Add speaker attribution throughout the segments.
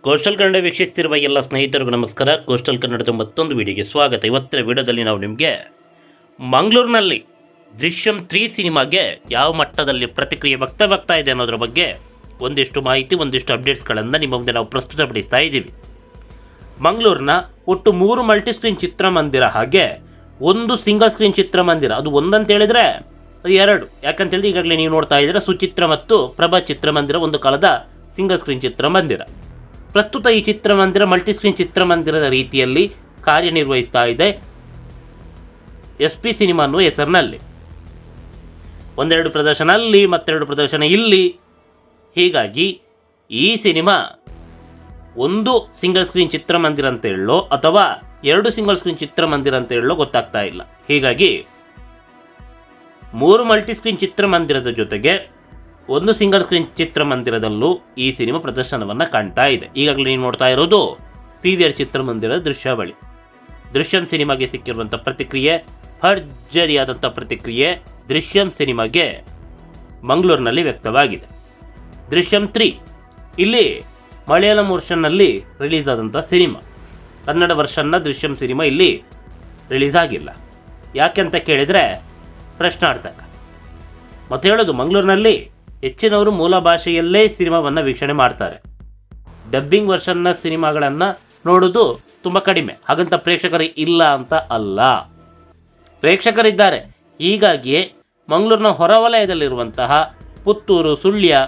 Speaker 1: Coastal Kannada ವೀಕ್ಷಿಸ್ತಿರುವ ಎಲ್ಲ ಸ್ನೇಹಿತರಿಗೂ ನಮಸ್ಕಾರ. ಕೋಸ್ಟಲ್ ಕನ್ನಡದ ಮತ್ತೊಂದು ವಿಡಿಯೋಗೆ ಸ್ವಾಗತ. ಇವತ್ತಿನ ವಿಡಿಯೋದಲ್ಲಿ ನಾವು ನಿಮಗೆ ಮಂಗಳೂರಿನಲ್ಲಿ ದೃಶ್ಯಂ 3 ಸಿನಿಮಾಗೆ ಯಾವ ಮಟ್ಟದಲ್ಲಿ ಪ್ರತಿಕ್ರಿಯೆ ವ್ಯಕ್ತವಾಗ್ತಾ ಇದೆ ಅನ್ನೋದ್ರ ಬಗ್ಗೆ ಒಂದಿಷ್ಟು ಮಾಹಿತಿ, ಒಂದಿಷ್ಟು ಅಪ್ಡೇಟ್ಸ್ಗಳನ್ನು ನಿಮ್ಮ ಮುಂದೆ ನಾವು ಪ್ರಸ್ತುತಪಡಿಸ್ತಾ ಇದ್ದೀವಿ. ಮಂಗಳೂರಿನ ಒಟ್ಟು 3 ಮಲ್ಟಿಸ್ಕ್ರೀನ್ ಚಿತ್ರಮಂದಿರ ಹಾಗೆ ಒಂದು ಸಿಂಗಲ್ ಸ್ಕ್ರೀನ್ ಚಿತ್ರಮಂದಿರ, ಅದು ಒಂದಂತ ಹೇಳಿದರೆ ಅದು 2. ಯಾಕಂತೇಳಿದ್ರೆ ಈಗಾಗಲೇ ನೀವು ನೋಡ್ತಾ ಇದ್ದೀರಾ, ಸುಚಿತ್ರ ಮತ್ತು ಪ್ರಭಾ ಚಿತ್ರಮಂದಿರ ಒಂದು ಕಾಲದ ಸಿಂಗಲ್ ಸ್ಕ್ರೀನ್ ಚಿತ್ರಮಂದಿರ. ಪ್ರಸ್ತುತ ಈ ಚಿತ್ರಮಂದಿರ ಮಲ್ಟಿಸ್ಕ್ರೀನ್ ಚಿತ್ರಮಂದಿರದ ರೀತಿಯಲ್ಲಿ ಕಾರ್ಯನಿರ್ವಹಿಸ್ತಾ ಇದೆ SP ಸಿನಿಮಾ ಅನ್ನುವ ಹೆಸರಿನಲ್ಲಿ. ಒಂದೆರಡು ಪ್ರದರ್ಶನ ಅಲ್ಲಿ, ಮತ್ತೆರಡು ಪ್ರದರ್ಶನ ಇಲ್ಲಿ. ಹೀಗಾಗಿ ಈ ಸಿನಿಮಾ ಒಂದು ಸಿಂಗಲ್ ಸ್ಕ್ರೀನ್ ಚಿತ್ರಮಂದಿರ ಅಂತ ಹೇಳೋ ಅಥವಾ 2 ಸಿಂಗಲ್ ಸ್ಕ್ರೀನ್ ಚಿತ್ರಮಂದಿರ ಅಂತ ಹೇಳೋ ಗೊತ್ತಾಗ್ತಾ ಇಲ್ಲ. ಹೀಗಾಗಿ 3 ಮಲ್ಟಿಸ್ಕ್ರೀನ್ ಚಿತ್ರಮಂದಿರದ ಜೊತೆಗೆ ಒಂದು ಸಿಂಗಲ್ ಸ್ಕ್ರೀನ್ ಚಿತ್ರಮಂದಿರದಲ್ಲೂ ಈ ಸಿನಿಮಾ ಪ್ರದರ್ಶನವನ್ನು ಕಾಣ್ತಾ ಇದೆ. ಈಗಾಗಲೇ ನೀವು ನೋಡ್ತಾ ಇರೋದು PVR ಚಿತ್ರಮಂದಿರದ ದೃಶ್ಯಾವಳಿ. ದೃಶ್ಯಂ ಸಿನಿಮಾಗೆ ಸಿಕ್ಕಿರುವಂಥ ಪ್ರತಿಕ್ರಿಯೆ, ಭರ್ಜರಿಯಾದಂಥ ಪ್ರತಿಕ್ರಿಯೆ ದೃಶ್ಯಂ ಸಿನಿಮಾಗೆ ಮಂಗಳೂರಿನಲ್ಲಿ ವ್ಯಕ್ತವಾಗಿದೆ. ದೃಶ್ಯಂ 3 ಇಲ್ಲಿ ಮಲಯಾಳಂ ವರ್ಷನ್ನಲ್ಲಿ ರಿಲೀಸ್ ಆದಂಥ ಸಿನಿಮಾ. ಕನ್ನಡ ವರ್ಷನ್ನ ದೃಶ್ಯಂ ಸಿನಿಮಾ ಇಲ್ಲಿ ರಿಲೀಸ್ ಆಗಿಲ್ಲ. ಯಾಕೆಂತ ಕೇಳಿದರೆ ಪ್ರಶ್ನಾರ್ಥಕ. ಮತ್ತು ಹೇಳೋದು, ಮಂಗಳೂರಿನಲ್ಲಿ ಹೆಚ್ಚಿನವರು ಮೂಲ ಭಾಷೆಯಲ್ಲೇ ಸಿನಿಮಾವನ್ನು ವೀಕ್ಷಣೆ ಮಾಡ್ತಾರೆ. ಡಬ್ಬಿಂಗ್ ವರ್ಷನ್ನ ಸಿನಿಮಾಗಳನ್ನು ನೋಡೋದು ತುಂಬ ಕಡಿಮೆ. ಹಾಗಂತ ಪ್ರೇಕ್ಷಕರು ಇಲ್ಲ ಅಂತ ಅಲ್ಲ, ಪ್ರೇಕ್ಷಕರಿದ್ದಾರೆ. ಹೀಗಾಗಿಯೇ ಮಂಗಳೂರಿನ ಹೊರವಲಯದಲ್ಲಿರುವಂತಹ ಪುತ್ತೂರು, ಸುಳ್ಯ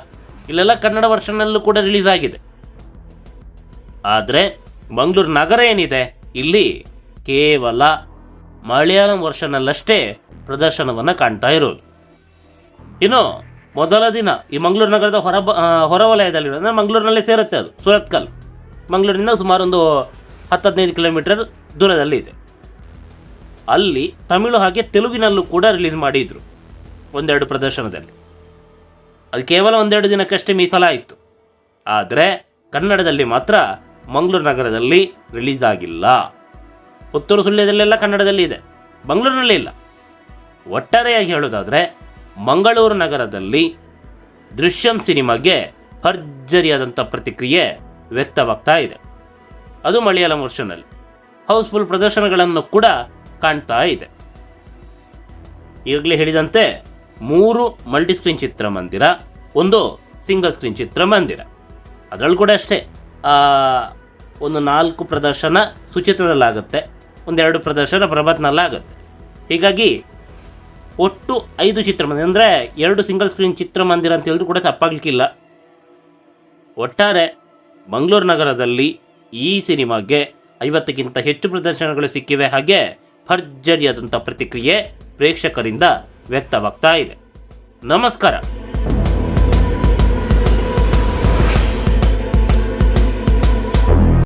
Speaker 1: ಇಲ್ಲೆಲ್ಲ ಕನ್ನಡ ವರ್ಷನಲ್ಲೂ ಕೂಡ ರಿಲೀಸ್ ಆಗಿದೆ. ಆದರೆ ಮಂಗಳೂರು ನಗರ ಏನಿದೆ, ಇಲ್ಲಿ ಕೇವಲ ಮಲಯಾಳಂ ವರ್ಷನಲ್ಲಷ್ಟೇ ಪ್ರದರ್ಶನವನ್ನು ಕಾಣ್ತಾ ಇರೋದು. ಇನ್ನು ಮೊದಲ ದಿನ ಈ ಮಂಗಳೂರು ನಗರದ ಹೊರವಲಯದಲ್ಲಿರೋ, ಅಂದರೆ ಮಂಗಳೂರಿನಲ್ಲೇ ಸೇರುತ್ತೆ, ಅದು ಸುರತ್ಕಲ್. ಮಂಗಳೂರಿನಿಂದ ಸುಮಾರು ಒಂದು 10-15 ಕಿಲೋಮೀಟರ್ ದೂರದಲ್ಲಿ ಇದೆ. ಅಲ್ಲಿ ತಮಿಳು ಹಾಗೆ ತೆಲುಗಿನಲ್ಲೂ ಕೂಡ ರಿಲೀಸ್ ಮಾಡಿದರು ಒಂದೆರಡು ಪ್ರದರ್ಶನದಲ್ಲಿ. ಅದು ಕೇವಲ ಒಂದೆರಡು ದಿನಕ್ಕಷ್ಟೇ ಮೀಸಲಾಯಿತು. ಆದರೆ ಕನ್ನಡದಲ್ಲಿ ಮಾತ್ರ ಮಂಗಳೂರು ನಗರದಲ್ಲಿ ರಿಲೀಸ್ ಆಗಿಲ್ಲ. ಪುತ್ತೂರು, ಸುಳ್ಯದಲ್ಲೆಲ್ಲ ಕನ್ನಡದಲ್ಲಿ ಇದೆ, ಮಂಗಳೂರಿನಲ್ಲಿ ಇಲ್ಲ. ಒಟ್ಟಾರೆಯಾಗಿ ಹೇಳೋದಾದರೆ ಮಂಗಳೂರು ನಗರದಲ್ಲಿ ದೃಶ್ಯಂ ಸಿನಿಮಾಗೆ ಭರ್ಜರಿಯಾದಂಥ ಪ್ರತಿಕ್ರಿಯೆ ವ್ಯಕ್ತವಾಗ್ತಾ ಇದೆ. ಅದು ಮಲಯಾಳಂ ವರ್ಷನಲ್ಲಿ ಹೌಸ್ಫುಲ್ ಪ್ರದರ್ಶನಗಳನ್ನು ಕೂಡ ಕಾಣ್ತಾ ಇದೆ. ಈಗಲೇ ಹೇಳಿದಂತೆ 3 ಮಲ್ಟಿಸ್ಕ್ರೀನ್ ಚಿತ್ರಮಂದಿರ, ಒಂದು ಸಿಂಗಲ್ ಸ್ಕ್ರೀನ್ ಚಿತ್ರಮಂದಿರ. ಅದರಲ್ಲೂ ಕೂಡ ಅಷ್ಟೇ ಒಂದು 4 ಪ್ರದರ್ಶನ ಸುಚಿತ್ರದಲ್ಲಾಗುತ್ತೆ, 1-2 ಪ್ರದರ್ಶನ ಪ್ರಭಾತ್ನಲ್ಲಾಗುತ್ತೆ. ಹೀಗಾಗಿ ಒಟ್ಟು 5 ಚಿತ್ರಮಂದಿರ, ಅಂದರೆ 2 ಸಿಂಗಲ್ ಸ್ಕ್ರೀನ್ ಚಿತ್ರಮಂದಿರ ಅಂತ ಹೇಳಿದ್ರು ಕೂಡ ತಪ್ಪಾಗಲಿಕ್ಕಿಲ್ಲ. ಒಟ್ಟಾರೆ ಮಂಗಳೂರು ನಗರದಲ್ಲಿ ಈ ಸಿನಿಮಾಗೆ 50ಕ್ಕಿಂತ ಹೆಚ್ಚು ಪ್ರದರ್ಶನಗಳು ಸಿಕ್ಕಿವೆ. ಹಾಗೆ ಭರ್ಜರಿಯಾದಂಥ ಪ್ರತಿಕ್ರಿಯೆ ಪ್ರೇಕ್ಷಕರಿಂದ ವ್ಯಕ್ತವಾಗ್ತಾ ಇದೆ. ನಮಸ್ಕಾರ.